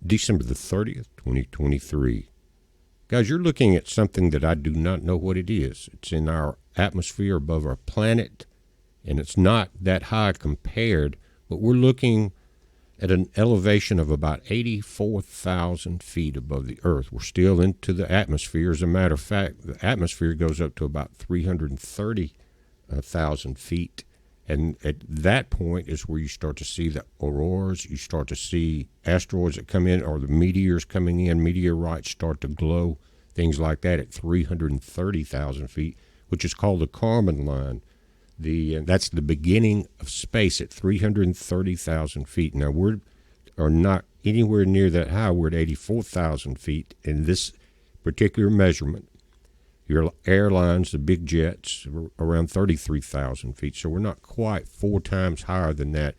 December the 30th, 2023. Guys, you're looking at something that I do not know what it is. It's in our atmosphere above our planet, and it's not that high compared, but we're looking at an elevation of about 84,000 feet above the Earth. We're still into the atmosphere. As a matter of fact, the atmosphere goes up to about 330,000 feet. And at that point is where you start to see the auroras. You start to see asteroids that come in, or the meteors coming in, meteorites start to glow, things like that at 330,000 feet, which is called the Kármán line. That's the beginning of space at 330,000 feet. Now, we are not anywhere near that high. We're at 84,000 feet in this particular measurement. Your airlines, the big jets, are around 33,000 feet, so we're not quite 4 times higher than that.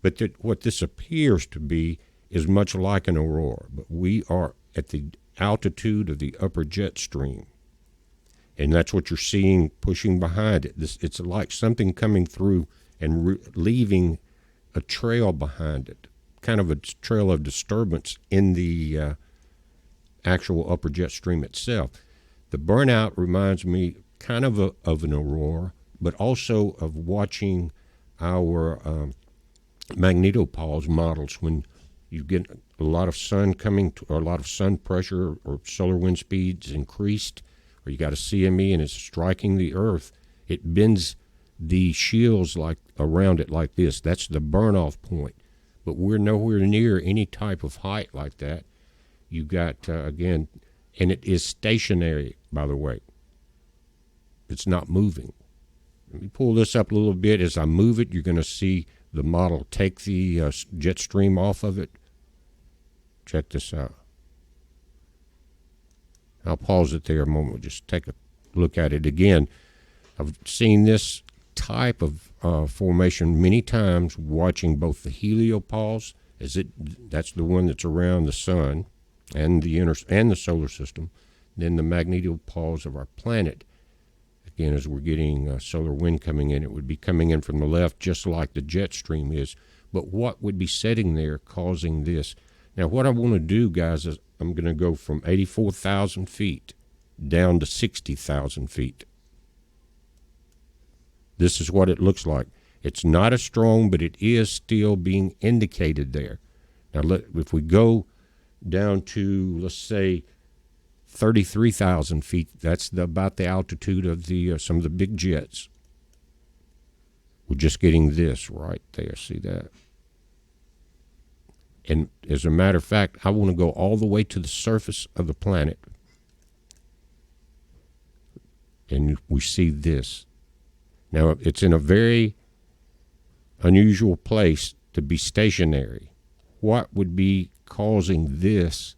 But what this appears to be is much like an aurora, but we are at the altitude of the upper jet stream, and that's what you're seeing pushing behind it. It's like something coming through and leaving a trail behind it, kind of a trail of disturbance in the actual upper jet stream itself. The burnout reminds me kind of an aurora, but also of watching our magnetopoles models when you get a lot of sun coming, or a lot of sun pressure, or solar wind speeds increased, or you got a CME and it's striking the Earth. It bends the shields like around it like this. That's the burn-off point. But we're nowhere near any type of height like that. You got, again, and it is stationary, by the way. It's not moving. Let me pull this up a little bit. As I move it, you're going to see the model take the jet stream off of it. Check this out. I'll pause it there a moment. We'll just take a look at it again. I've seen this type of formation many times watching both the heliopause, that's the one that's around the sun, and the solar system, then the magnetopoles of our planet. Again, as we're getting solar wind coming in, it would be coming in from the left, just like the jet stream is. But what would be sitting there causing this? Now, what I want to do, guys, is I'm going to go from 84,000 feet down to 60,000 feet. This is what it looks like. It's not as strong, but it is still being indicated there. Now, if we go down to, let's say, 33,000 feet. That's about the altitude of some of the big jets. We're just getting this right there. See that? And as a matter of fact, I want to go all the way to the surface of the planet. And we see this. Now, it's in a very unusual place to be stationary. What would be causing this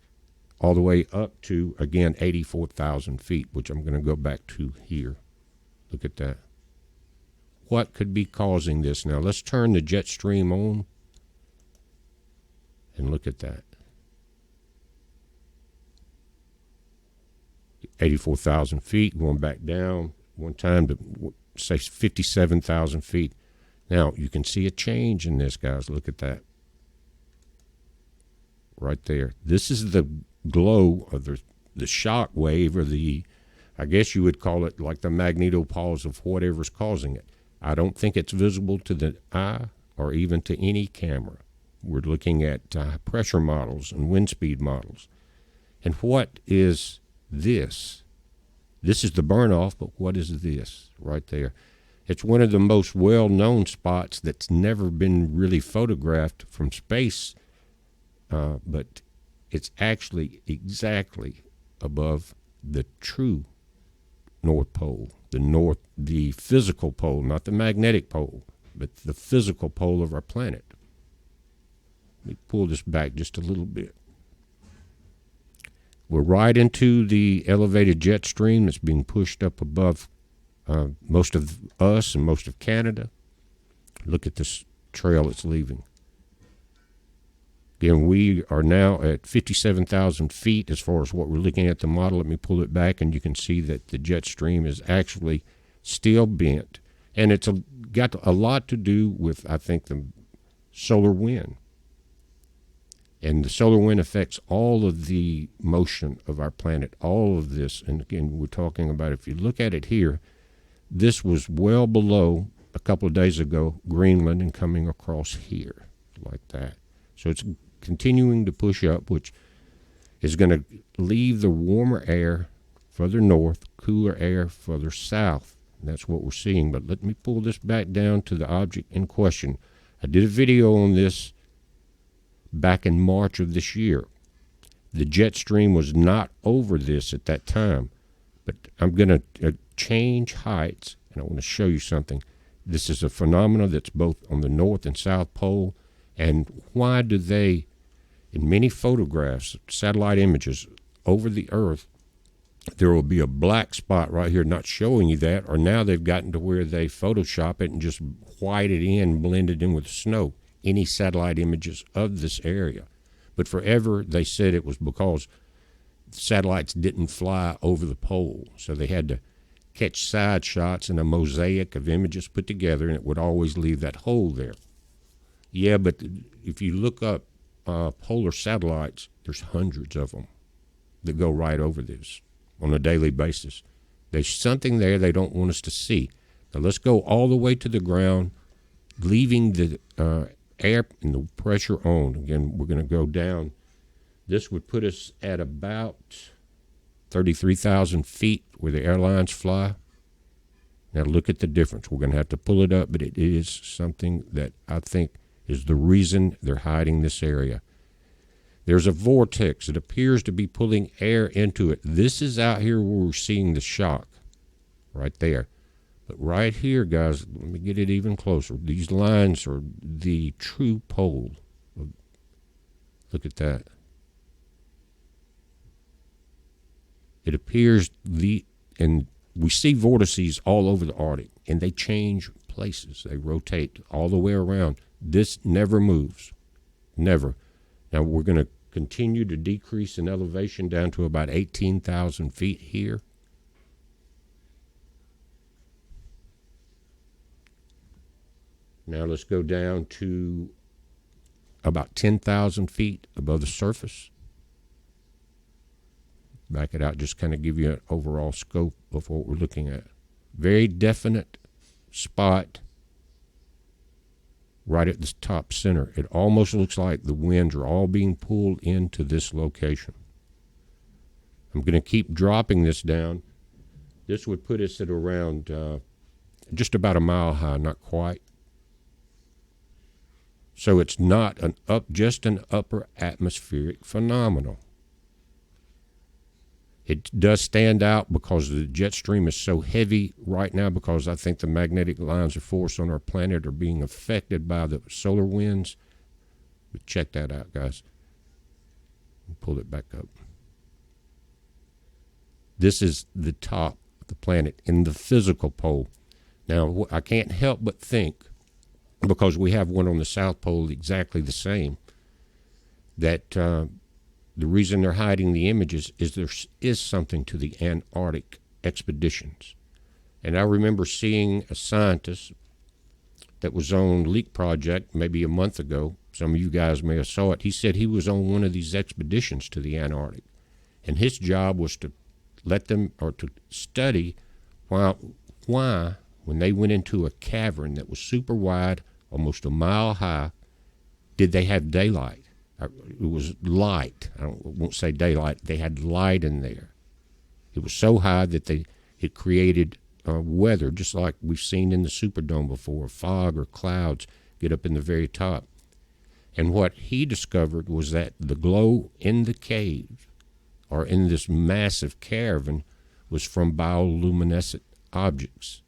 all the way up to, again, 84,000 feet, which I'm going to go back to here. Look at that. What could be causing this? Now, let's turn the jet stream on and look at that. 84,000 feet, going back down one time to, say, 57,000 feet. Now, you can see a change in this, guys. Look at that. Right there. This is the glow of the shock wave, or I guess you would call it like the magnetopoles of whatever's causing it. I don't think it's visible to the eye or even to any camera. We're looking at pressure models and wind speed models. And what is this? This is the burn-off, but what is this right there? It's one of the most well-known spots that's never been really photographed from space, but it's actually exactly above the true North Pole, the physical pole, not the magnetic pole, but the physical pole of our planet. Let me pull this back just a little bit. We're right into the elevated jet stream that's being pushed up above most of us and most of Canada. Look at this trail it's leaving. Again, we are now at 57,000 feet as far as what we're looking at the model. Let me pull it back, and you can see that the jet stream is actually still bent. And it's got a lot to do with, I think, the solar wind. And the solar wind affects all of the motion of our planet, all of this. And again, we're talking about, if you look at it here, this was well below a couple of days ago Greenland and coming across here like that. So it's continuing to push up, which is going to leave the warmer air further north, cooler air further south. And that's what we're seeing. But let me pull this back down to the object in question. I did a video on this back in March of this year. The jet stream was not over this at that time, but I'm going to change heights, and I want to show you something. This is a phenomenon that's both on the North and South Pole, and why do they, in many photographs, satellite images over the Earth, there will be a black spot right here not showing you that, or now they've gotten to where they Photoshop it and just white it in, blend it in with snow. Any satellite images of this area. But forever they said it was because satellites didn't fly over the pole, so they had to catch side shots and a mosaic of images put together, and it would always leave that hole there. Yeah, but if you look up polar satellites, there's hundreds of them that go right over this on a daily basis. There's something there they don't want us to see. Now let's go all the way to the ground, leaving the air and the pressure on. Again, we're going to go down. This would put us at about 33,000 feet where the airlines fly. Now look at the difference. We're going to have to pull it up, but it is something that I think is the reason they're hiding this area. There's a vortex that appears to be pulling air into it. This is out here where we're seeing the shock, right there. But right here, guys, let me get it even closer. These lines are the true pole. Look at that. It appears and we see vortices all over the Arctic, and they change places. They rotate all the way around. This never moves, never. Now we're going to continue to decrease in elevation down to about 18,000 feet here. Now let's go down to about 10,000 feet above the surface. Back it out, just kind of give you an overall scope of what we're looking at. Very definite spot right at the top center. It almost looks like the winds are all being pulled into this location. I'm going to keep dropping this down. This would put us at around just about a mile high, not quite. So it's not just an upper atmospheric phenomenon. It does stand out because the jet stream is so heavy right now, because I think the magnetic lines of force on our planet are being affected by the solar winds. But check that out, guys. Pull it back up. This is the top of the planet in the physical pole. Now, I can't help but think, because we have one on the South Pole exactly the same, that the reason they're hiding the images is there is something to the Antarctic expeditions. And I remember seeing a scientist that was on Leak Project maybe a month ago. Some of you guys may have saw it. He said he was on one of these expeditions to the Antarctic, and his job was to let them, or to study why when they went into a cavern that was super wide, almost a mile high, did they have daylight? It was light. I won't say daylight. They had light in there. It was so high that it created weather, just like we've seen in the Superdome before. Fog or clouds get up in the very top. And what he discovered was that the glow in the cave, or in this massive cavern, was from bioluminescent objects,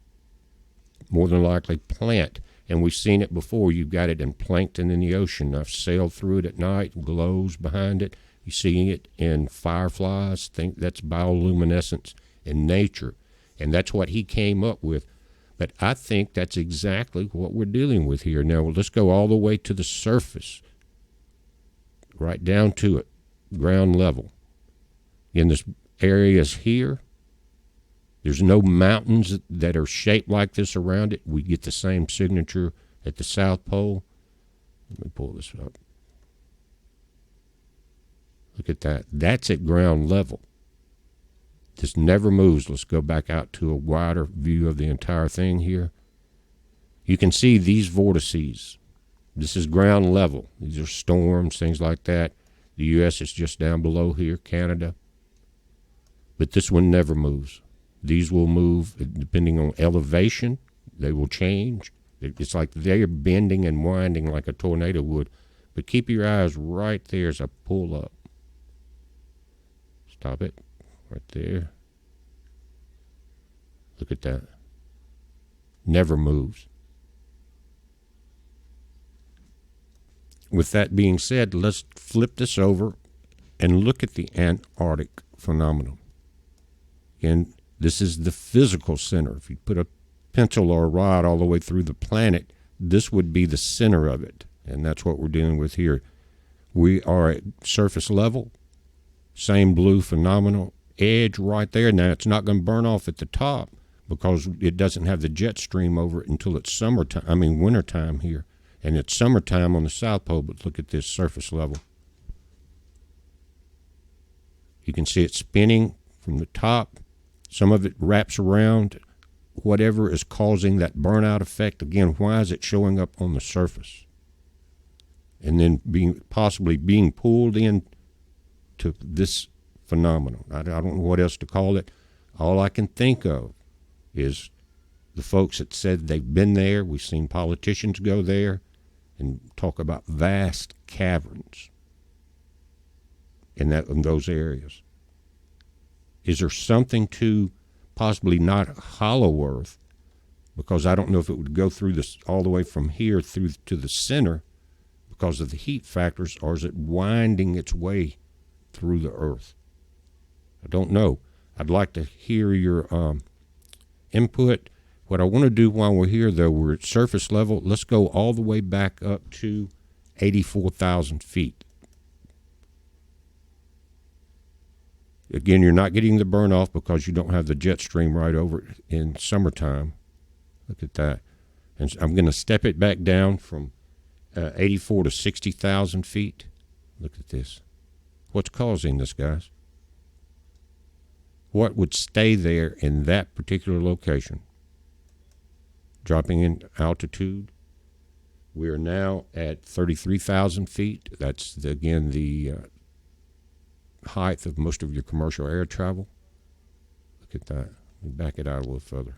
more than likely plant. And we've seen it before. You've got it in plankton in the ocean. I've sailed through it at night, glows behind it. You're seeing it in fireflies. Think that's bioluminescence in nature. And that's what he came up with. But I think that's exactly what we're dealing with here. Now, let's go all the way to the surface, right down to it, ground level. In this areas here, there's no mountains that are shaped like this around it. We get the same signature at the South Pole. Let me pull this up. Look at that. That's at ground level. This never moves. Let's go back out to a wider view of the entire thing here. You can see these vortices. This is ground level. These are storms, things like that. The U.S. is just down below here, Canada. But this one never moves. These will move depending on elevation. They will change. It's like they're bending and winding like a tornado would. But keep your eyes right there as I pull up. Stop it. Right there. Look at that. Never moves. With that being said, let's flip this over and look at the Antarctic phenomenon. Again, this is the physical center. If you put a pencil or a rod all the way through the planet, this would be the center of it. And that's what we're dealing with here. We are at surface level, same blue phenomenal edge right there. Now, it's not going to burn off at the top because it doesn't have the jet stream over it until it's wintertime here. And it's summertime on the South Pole, but look at this surface level. You can see it spinning from the top. Some of it wraps around whatever is causing that burnout effect. Again, why is it showing up on the surface? And then possibly being pulled in to this phenomenon. I don't know what else to call it. All I can think of is the folks that said they've been there. We've seen politicians go there and talk about vast caverns in those areas. Is there something to possibly not hollow Earth? Because I don't know if it would go through this all the way from here through to the center because of the heat factors, or is it winding its way through the Earth? I don't know. I'd like to hear your input. What I want to do while we're here, though, we're at surface level. Let's go all the way back up to 84,000 feet. Again, you're not getting the burn off because you don't have the jet stream right over it in summertime. Look at that. And I'm going to step it back down from 84 to 60,000 feet. Look at this. What's causing this, guys? What would stay there in that particular location? Dropping in altitude. We are now at 33,000 feet. That's, again, the height of most of your commercial air travel. Look at that. Let me back it out a little further.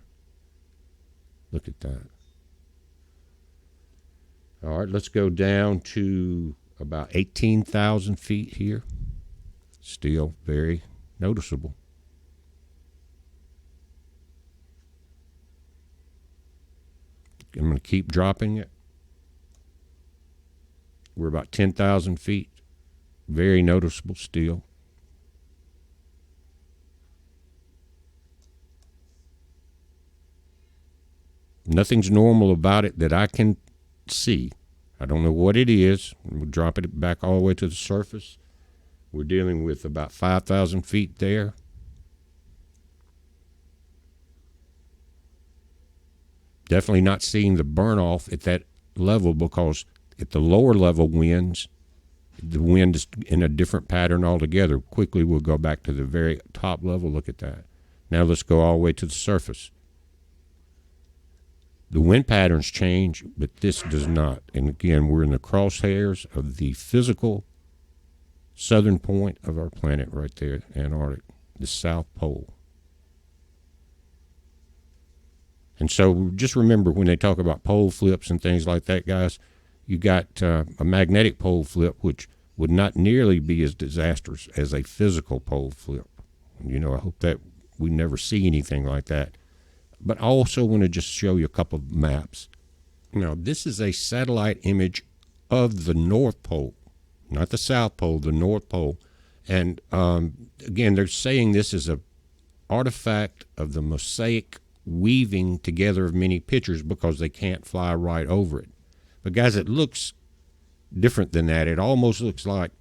Look at that. All right, let's go down to about 18,000 feet here. Still very noticeable. I'm going to keep dropping it. We're about 10,000 feet. Very noticeable still. Nothing's normal about it that I can see. I don't know what it is. We'll drop it back all the way to the surface. We're dealing with about 5,000 feet there. Definitely not seeing the burn off at that level because at the lower level winds, the wind is in a different pattern altogether. Quickly we'll go back to the very top level. Look at that. Now let's go all the way to the surface. The wind patterns change, but this does not. And again, we're in the crosshairs of the physical southern point of our planet right there, Antarctic, the South Pole. And so just remember when they talk about pole flips and things like that, guys, you got a magnetic pole flip, which would not nearly be as disastrous as a physical pole flip. You know, I hope that we never see anything like that. But I also want to just show you a couple of maps. Now, this is a satellite image of the North Pole, not the South Pole, the North Pole. And again, they're saying this is an artifact of the mosaic weaving together of many pictures because they can't fly right over it. But guys, it looks different than that. It almost looks like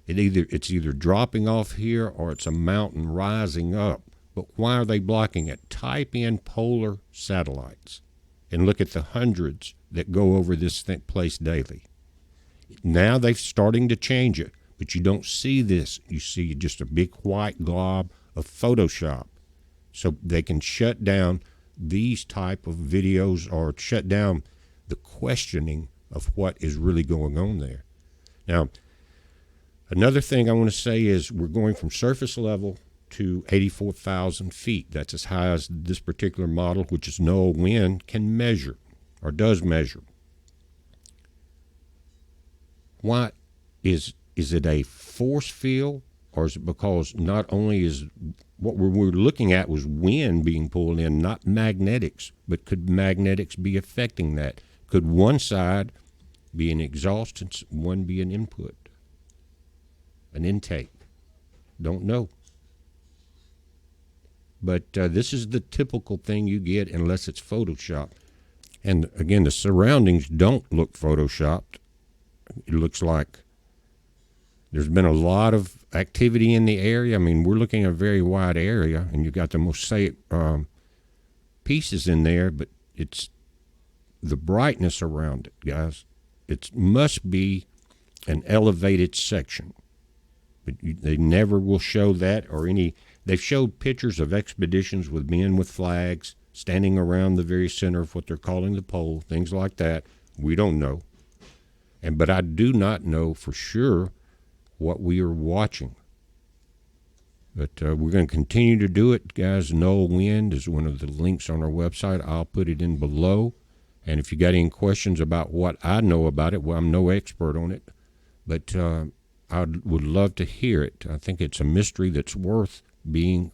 it's either dropping off here or it's a mountain rising up. But why are they blocking it? Type in polar satellites and look at the hundreds that go over this place daily. Now they're starting to change it, But you don't see this. You see just a big white glob of Photoshop. So they can shut down these type of videos or shut down the questioning of what is really going on there. Now, another thing I want to say is we're going from surface level to 84,000 feet. That's as high as this particular model, which is NOAA Wind, can measure or does measure. Why is it a force field, or is it because not only is what we were looking at was wind being pulled in, not magnetics, but could magnetics be affecting that? Could one side be an exhaust and one be an input, an intake? Don't know. But this is the typical thing you get unless it's Photoshopped. And again, the surroundings don't look Photoshopped. It looks like there's been a lot of activity in the area. I mean, we're looking at a very wide area, and you've got the mosaic pieces in there, but it's the brightness around it, guys. It must be an elevated section. But they never will show that or any. They've showed pictures of expeditions with men with flags standing around the very center of what they're calling the pole, things like that. We don't know. But I do not know for sure what we are watching. But we're going to continue to do it, guys. NOAA Wind is one of the links on our website. I'll put it in below. And if you got any questions about what I know about it, well, I'm no expert on it, but I would love to hear it. I think it's a mystery that's worth being